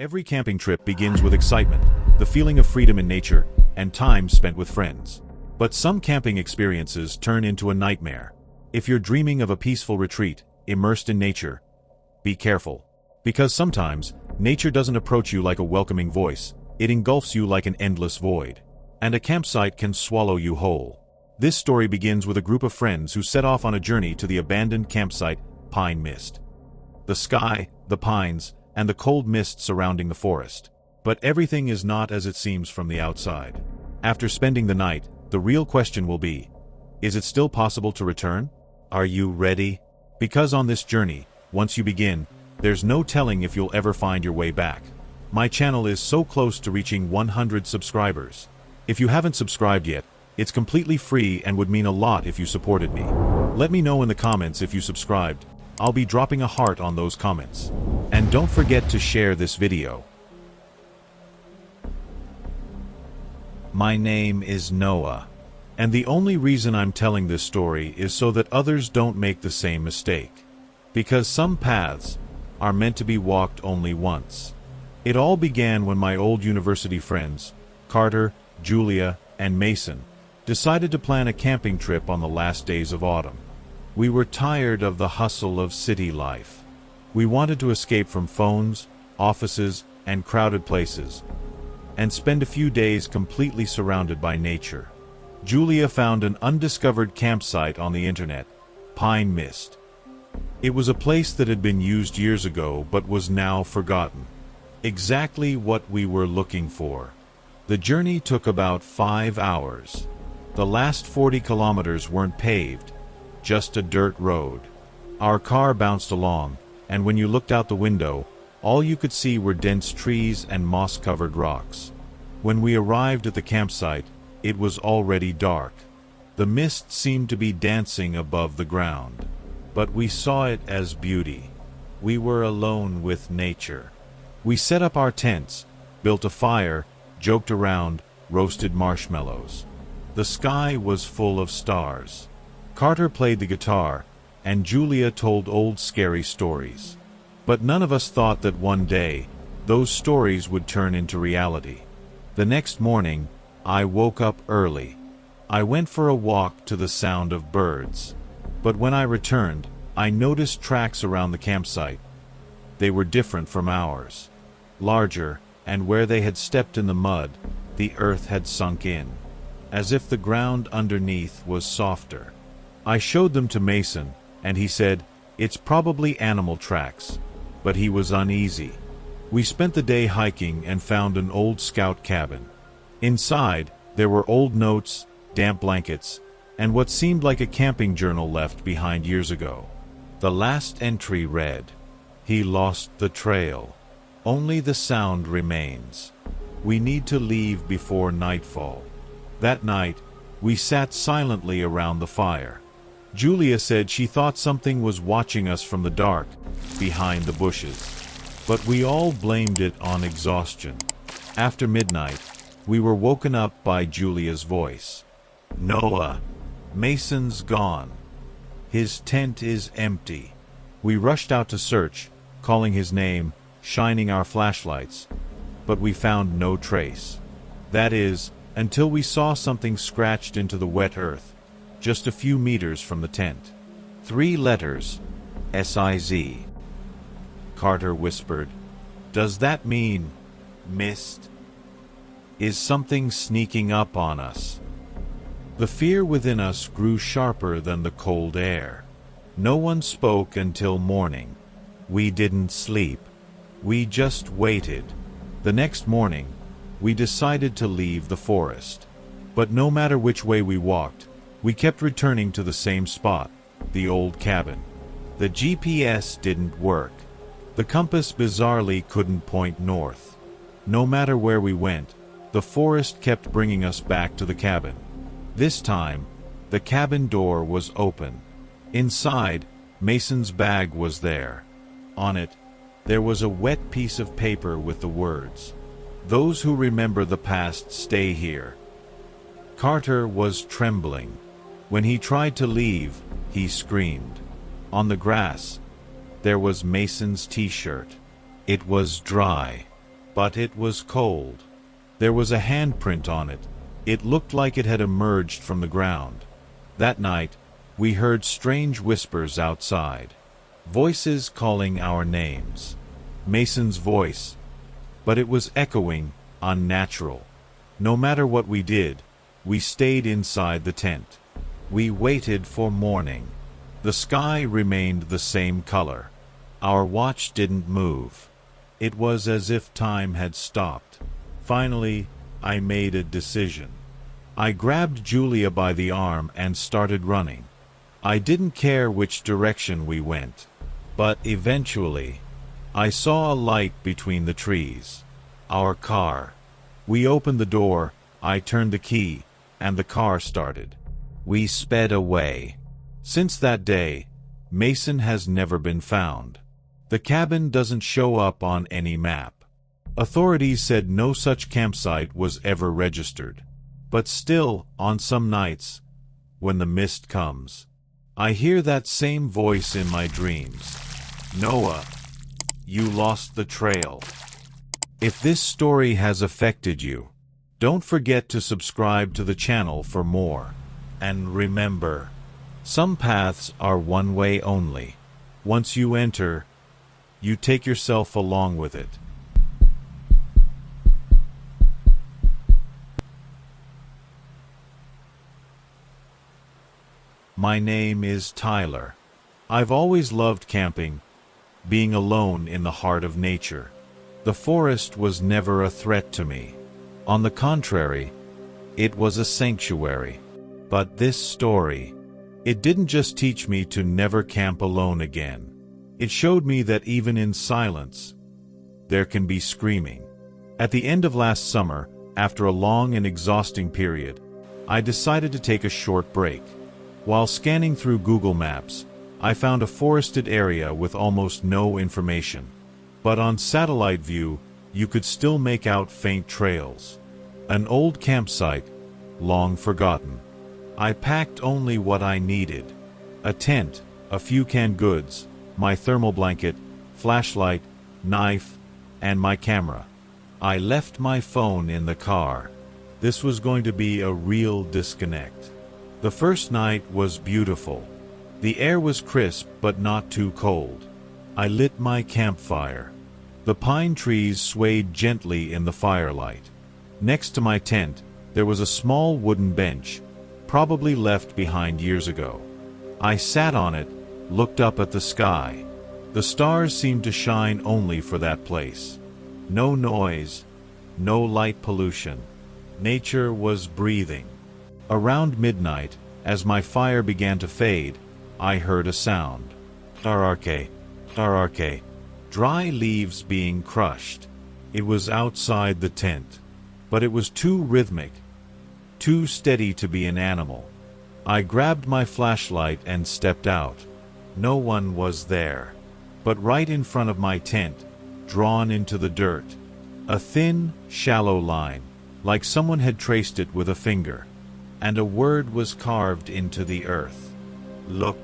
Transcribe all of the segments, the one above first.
Every camping trip begins with excitement, the feeling of freedom in nature, and time spent with friends. But some camping experiences turn into a nightmare. If you're dreaming of a peaceful retreat, immersed in nature, be careful. Because sometimes, nature doesn't approach you like a welcoming voice, it engulfs you like an endless void. And a campsite can swallow you whole. This story begins with a group of friends who set off on a journey to the abandoned campsite, Pine Mist. The sky, the pines, and the cold mist surrounding the forest. But everything is not as it seems from the outside. After spending the night, the real question will be, is it still possible to return? Are you ready? Because on this journey, once you begin, there's no telling if you'll ever find your way back. My channel is so close to reaching 100 subscribers. If you haven't subscribed yet, it's completely free and would mean a lot if you supported me. Let me know in the comments if you subscribed. I'll be dropping a heart on those comments. And don't forget to share this video. My name is Noah, and the only reason I'm telling this story is so that others don't make the same mistake. Because some paths are meant to be walked only once. It all began when my old university friends, Carter, Julia, and Mason, decided to plan a camping trip on the last days of autumn. We were tired of the hustle of city life. We wanted to escape from phones, offices, and crowded places, and spend a few days completely surrounded by nature. Julia found an undiscovered campsite on the internet, Pine Mist. It was a place that had been used years ago but was now forgotten. Exactly what we were looking for. The journey took about 5 hours. The last 40 kilometers weren't paved, just a dirt road. Our car bounced along, and when you looked out the window, all you could see were dense trees and moss-covered rocks. When we arrived at the campsite, it was already dark. The mist seemed to be dancing above the ground. But we saw it as beauty. We were alone with nature. We set up our tents, built a fire, joked around, roasted marshmallows. The sky was full of stars. Carter played the guitar, and Julia told old scary stories. But none of us thought that one day, those stories would turn into reality. The next morning, I woke up early. I went for a walk to the sound of birds. But when I returned, I noticed tracks around the campsite. They were different from ours. Larger, and where they had stepped in the mud, the earth had sunk in, as if the ground underneath was softer. I showed them to Mason, and he said, "It's probably animal tracks," but he was uneasy. We spent the day hiking and found an old scout cabin. Inside, there were old notes, damp blankets, and what seemed like a camping journal left behind years ago. The last entry read, "He lost the trail. Only the sound remains. We need to leave before nightfall." That night, we sat silently around the fire. Julia said she thought something was watching us from the dark, behind the bushes. But we all blamed it on exhaustion. After midnight, we were woken up by Julia's voice. "Noah, Mason's gone. His tent is empty." We rushed out to search, calling his name, shining our flashlights, but we found no trace. That is, until we saw something scratched into the wet earth, just a few meters from the tent. 3 letters, S-I-Z. Carter whispered, "Does that mean mist? Is something sneaking up on us?" The fear within us grew sharper than the cold air. No one spoke until morning. We didn't sleep. We just waited. The next morning, we decided to leave the forest. But no matter which way we walked, we kept returning to the same spot, the old cabin. The GPS didn't work. The compass bizarrely couldn't point north. No matter where we went, the forest kept bringing us back to the cabin. This time, the cabin door was open. Inside, Mason's bag was there. On it, there was a wet piece of paper with the words, "Those who remember the past stay here." Carter was trembling. When he tried to leave, he screamed. On the grass, there was Mason's t-shirt. It was dry. but it was cold. There was a handprint on it. It looked like it had emerged from the ground. That night, we heard strange whispers outside. Voices calling our names. Mason's voice. But it was echoing, unnatural. No matter what we did, we stayed inside the tent. We waited for morning. The sky remained the same color. Our watch didn't move. It was as if time had stopped. Finally, I made a decision. I grabbed Julia by the arm and started running. I didn't care which direction we went. But eventually, I saw a light between the trees. Our car. We opened the door, I turned the key, and the car started. We sped away. Since that day, Mason has never been found. The cabin doesn't show up on any map. Authorities said no such campsite was ever registered. But still, on some nights, when the mist comes, I hear that same voice in my dreams. Noah, you lost the trail. If this story has affected you, don't forget to subscribe to the channel for more. And remember, some paths are one way only. Once you enter, you take yourself along with it. My name is Tyler. I've always loved camping, being alone in the heart of nature. The forest was never a threat to me. On the contrary, it was a sanctuary. But this story, it didn't just teach me to never camp alone again. It showed me that even in silence, there can be screaming. At the end of last summer, after a long and exhausting period, I decided to take a short break. While scanning through Google Maps, I found a forested area with almost no information. But on satellite view, you could still make out faint trails. An old campsite, long forgotten. I packed only what I needed. A tent, a few canned goods, my thermal blanket, flashlight, knife, and my camera. I left my phone in the car. This was going to be a real disconnect. The first night was beautiful. The air was crisp but not too cold. I lit my campfire. The pine trees swayed gently in the firelight. Next to my tent, there was a small wooden bench, probably left behind years ago. I sat on it, looked up at the sky. The stars seemed to shine only for that place. No noise, no light pollution. Nature was breathing. Around midnight, as my fire began to fade, I heard a sound. Tararke, tararke. Dry leaves being crushed. It was outside the tent, but it was too rhythmic, too steady to be an animal. I grabbed my flashlight and stepped out. No one was there, but right in front of my tent, drawn into the dirt, a thin, shallow line, like someone had traced it with a finger, and a word was carved into the earth. Look.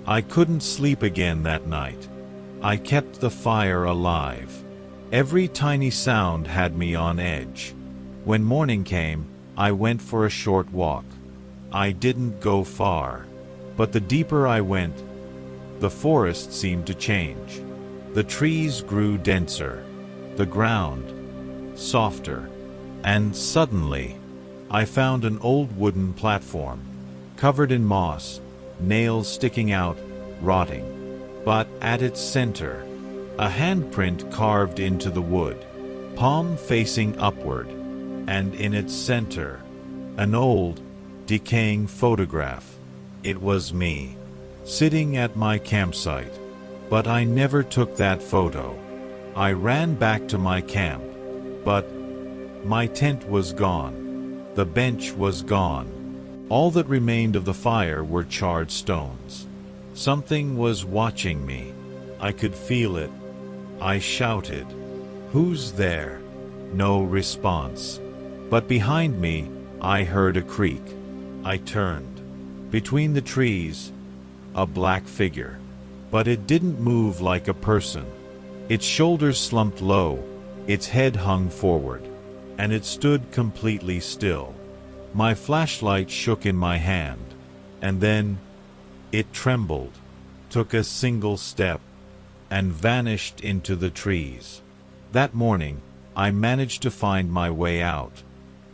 I couldn't sleep again that night. I kept the fire alive. Every tiny sound had me on edge. When morning came, I went for a short walk. I didn't go far, but the deeper I went, the forest seemed to change. The trees grew denser, the ground softer, and suddenly, I found an old wooden platform, covered in moss, nails sticking out, rotting. But at its center, a handprint carved into the wood, palm facing upward, and in its center, an old, decaying photograph. It was me, sitting at my campsite. But I never took that photo. I ran back to my camp, but my tent was gone. The bench was gone. All that remained of the fire were charred stones. Something was watching me. I could feel it. I shouted, "Who's there?" No response. But behind me, I heard a creak. I turned. Between the trees, a black figure. But it didn't move like a person. Its shoulders slumped low, Its head hung forward, and it stood completely still. My flashlight shook in my hand, and then it trembled, took a single step, and vanished into the trees. That morning, I managed to find my way out.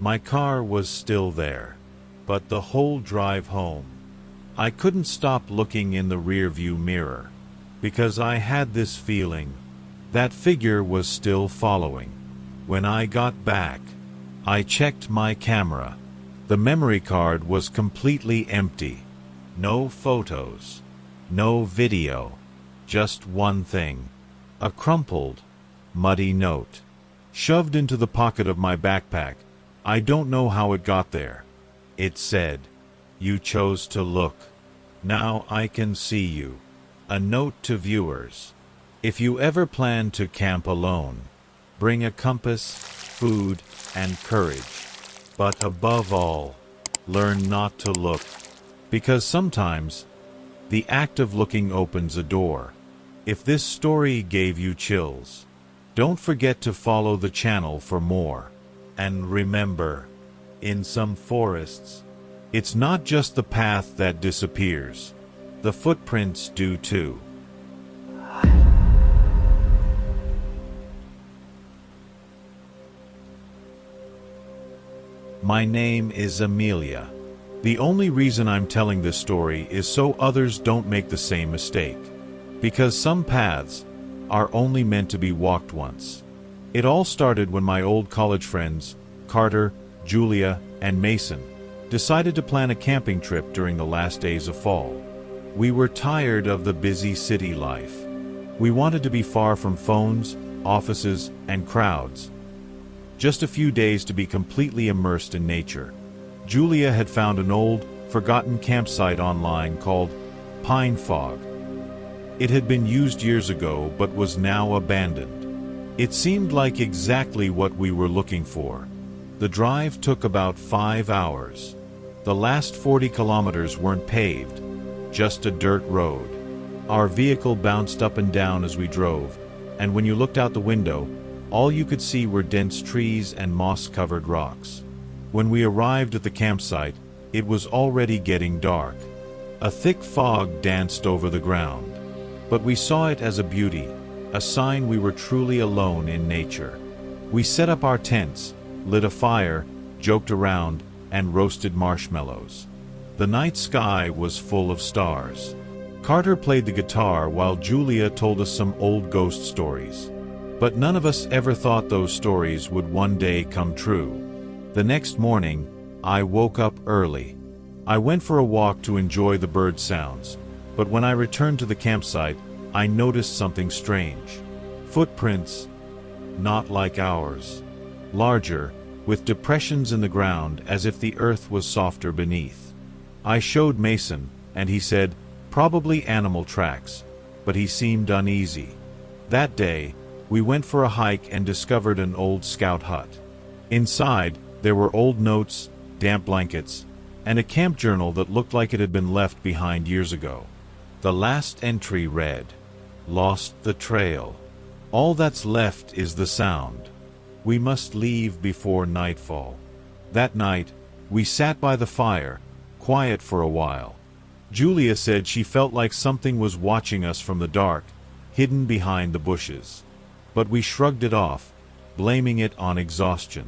My car was still there, but the whole drive home, I couldn't stop looking in the rearview mirror, because I had this feeling that figure was still following. When I got back, I checked my camera. The memory card was completely empty. No photos, no video, just one thing. A crumpled, muddy note, shoved into the pocket of my backpack. I don't know how it got there. It said, "You chose to look. Now I can see you." A note to viewers. If you ever plan to camp alone, bring a compass, food, and courage. But above all, learn not to look. Because sometimes, the act of looking opens a door. If this story gave you chills, don't forget to follow the channel for more. And remember, in some forests, it's not just the path that disappears. The footprints do too. My name is Amelia. The only reason I'm telling this story is so others don't make the same mistake. Because some paths are only meant to be walked once. It all started when my old college friends, Carter, Julia, and Mason, decided to plan a camping trip during the last days of fall. We were tired of the busy city life. We wanted to be far from phones, offices, and crowds. Just a few days to be completely immersed in nature. Julia had found an old, forgotten campsite online called Pine Fog. It had been used years ago but was now abandoned. It seemed like exactly what we were looking for. The drive took about 5 hours. The last 40 kilometers weren't paved, just a dirt road. Our vehicle bounced up and down as we drove, and when you looked out the window, all you could see were dense trees and moss-covered rocks. When we arrived at the campsite, it was already getting dark. A thick fog danced over the ground. But we saw it as a beauty, a sign we were truly alone in nature. We set up our tents, lit a fire, joked around, and roasted marshmallows. The night sky was full of stars. Carter played the guitar while Julia told us some old ghost stories. But none of us ever thought those stories would one day come true. The next morning, I woke up early. I went for a walk to enjoy the bird sounds, but when I returned to the campsite, I noticed something strange. Footprints, not like ours. Larger, with depressions in the ground as if the earth was softer beneath. I showed Mason, and he said, probably animal tracks, but he seemed uneasy. That day, we went for a hike and discovered an old scout hut. Inside, there were old notes, damp blankets, and a camp journal that looked like it had been left behind years ago. The last entry read, "Lost the trail. All that's left is the sound. We must leave before nightfall." That night, we sat by the fire, quiet for a while. Julia said she felt like something was watching us from the dark, hidden behind the bushes. But we shrugged it off, blaming it on exhaustion.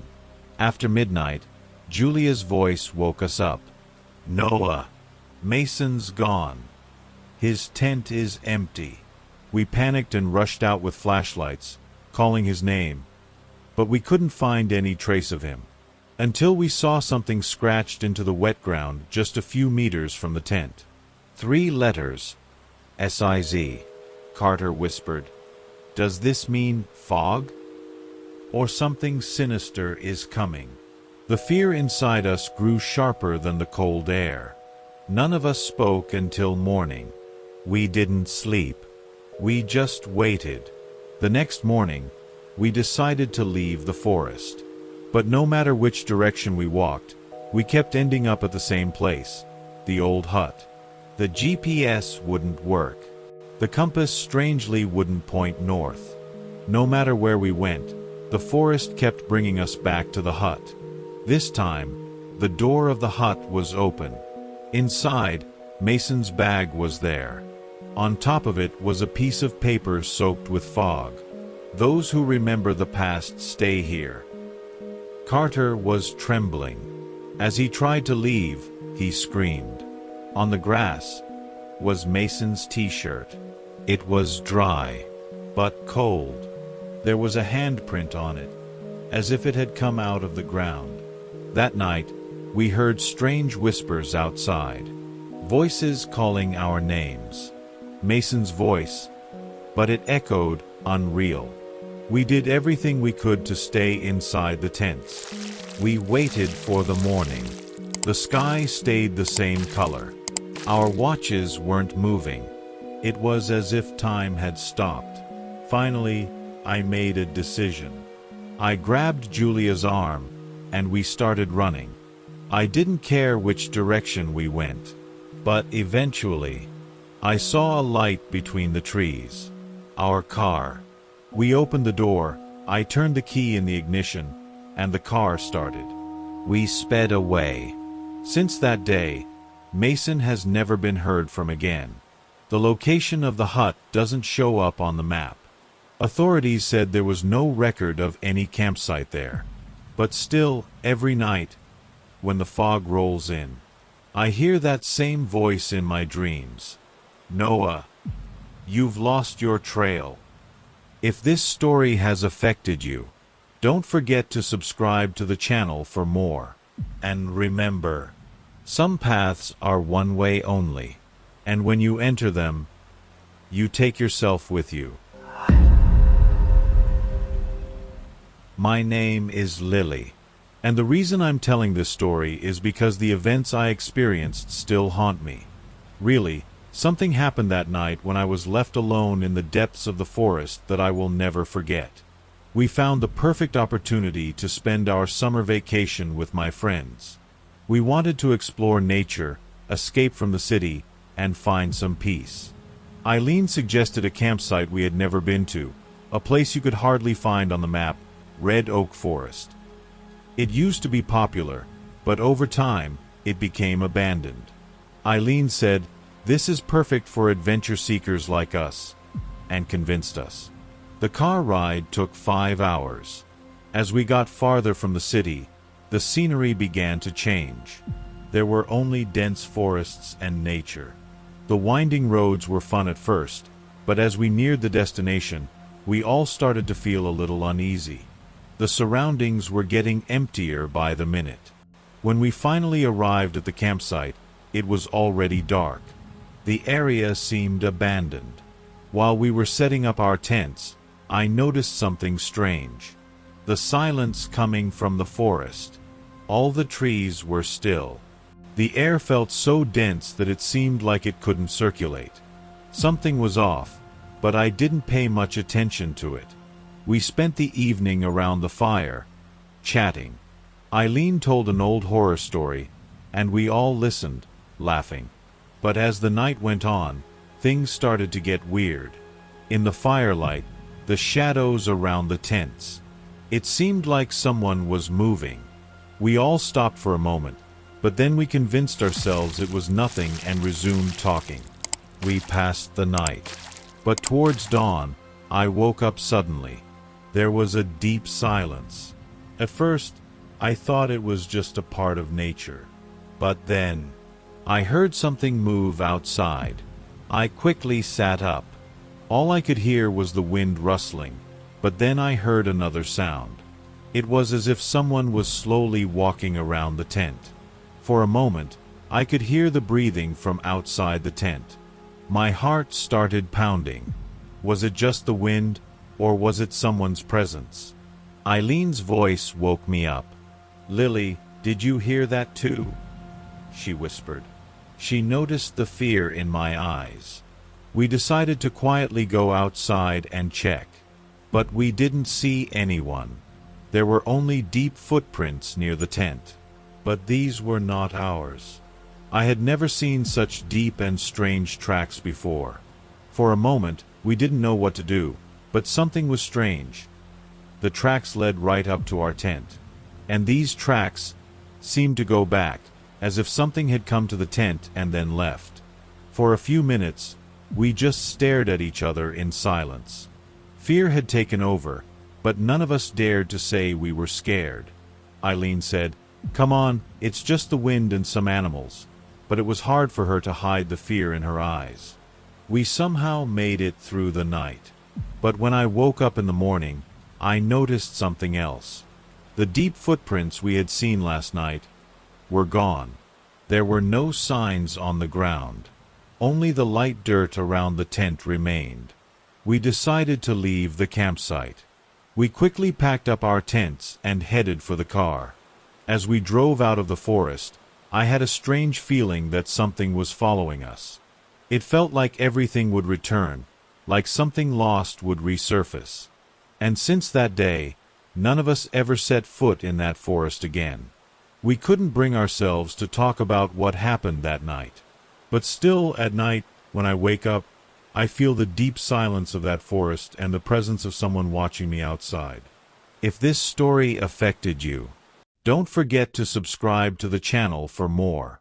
After midnight, Julia's voice woke us up. "Noah, Mason's gone. His tent is empty." We panicked and rushed out with flashlights, calling his name. But we couldn't find any trace of him. Until we saw something scratched into the wet ground just a few meters from the tent. 3 letters. S-I-Z. Carter whispered. "Does this mean fog? Or something sinister is coming?" The fear inside us grew sharper than the cold air. None of us spoke until morning. We didn't sleep. We just waited. The next morning, we decided to leave the forest. But no matter which direction we walked, we kept ending up at the same place, the old hut. The GPS wouldn't work. The compass strangely wouldn't point north. No matter where we went, The forest kept bringing us back to the hut. This time, the door of the hut was open. Inside, Mason's bag was there. On top of it was a piece of paper soaked with fog. Those who remember the past stay here. Carter was trembling. As he tried to leave, he screamed. On the grass was Mason's t-shirt. It was dry, but cold. There was a handprint on it, as if it had come out of the ground. That night, we heard strange whispers outside. Voices calling our names. Mason's voice, but it echoed unreal. We did everything we could to stay inside the tents. We waited for the morning. The sky stayed the same color. Our watches weren't moving. It was as if time had stopped. Finally, I made a decision. I grabbed Julia's arm, and we started running. I didn't care which direction we went. But eventually, I saw a light between the trees. Our car. We opened the door, I turned the key in the ignition, and the car started. We sped away. Since that day, Mason has never been heard from again. The location of the hut doesn't show up on the map. Authorities said there was no record of any campsite there. But still, every night, when the fog rolls in, I hear that same voice in my dreams. Noah, you've lost your trail. If this story has affected you, don't forget to subscribe to the channel for more. And remember, some paths are one way only, and when you enter them, you take yourself with you. My name is Lily, and the reason I'm telling this story is because the events I experienced still haunt me. Really, something happened that night when I was left alone in the depths of the forest that I will never forget. We found the perfect opportunity to spend our summer vacation with my friends. We wanted to explore nature, escape from the city, and find some peace. Eileen suggested a campsite we had never been to, a place you could hardly find on the map, Red Oak Forest. It used to be popular, but over time, it became abandoned. Eileen said, "This is perfect for adventure seekers like us," and convinced us. The car ride took 5 hours. As we got farther from the city, the scenery began to change. There were only dense forests and nature. The winding roads were fun at first, but as we neared the destination, we all started to feel a little uneasy. The surroundings were getting emptier by the minute. When we finally arrived at the campsite, it was already dark. The area seemed abandoned. While we were setting up our tents, I noticed something strange. The silence coming from the forest. All the trees were still. The air felt so dense that it seemed like it couldn't circulate. Something was off, but I didn't pay much attention to it. We spent the evening around the fire, chatting. Eileen told an old horror story, and we all listened, laughing. But as the night went on, things started to get weird. In the firelight, the shadows around the tents. It seemed like someone was moving. We all stopped for a moment, but then we convinced ourselves it was nothing and resumed talking. We passed the night. But towards dawn, I woke up suddenly. There was a deep silence. At first, I thought it was just a part of nature. But then, I heard something move outside. I quickly sat up. All I could hear was the wind rustling, but then I heard another sound. It was as if someone was slowly walking around the tent. For a moment, I could hear the breathing from outside the tent. My heart started pounding. Was it just the wind, or was it someone's presence? Eileen's voice woke me up. "Lily, did you hear that too?" she whispered. She noticed the fear in my eyes. We decided to quietly go outside and check. But we didn't see anyone. There were only deep footprints near the tent. But these were not ours. I had never seen such deep and strange tracks before. For a moment, we didn't know what to do, but something was strange. The tracks led right up to our tent. And these tracks seemed to go back, as if something had come to the tent and then left. For a few minutes, we just stared at each other in silence. Fear had taken over, but none of us dared to say we were scared. Eileen said, "Come on, it's just the wind and some animals." But it was hard for her to hide the fear in her eyes. We somehow made it through the night. But when I woke up in the morning, I noticed something else. The deep footprints we had seen last night were gone. There were no signs on the ground. Only the light dirt around the tent remained. We decided to leave the campsite. We quickly packed up our tents and headed for the car. As we drove out of the forest, I had a strange feeling that something was following us. It felt like everything would return, like something lost would resurface. And since that day, none of us ever set foot in that forest again. We couldn't bring ourselves to talk about what happened that night. But still, at night, when I wake up, I feel the deep silence of that forest and the presence of someone watching me outside. If this story affected you, don't forget to subscribe to the channel for more.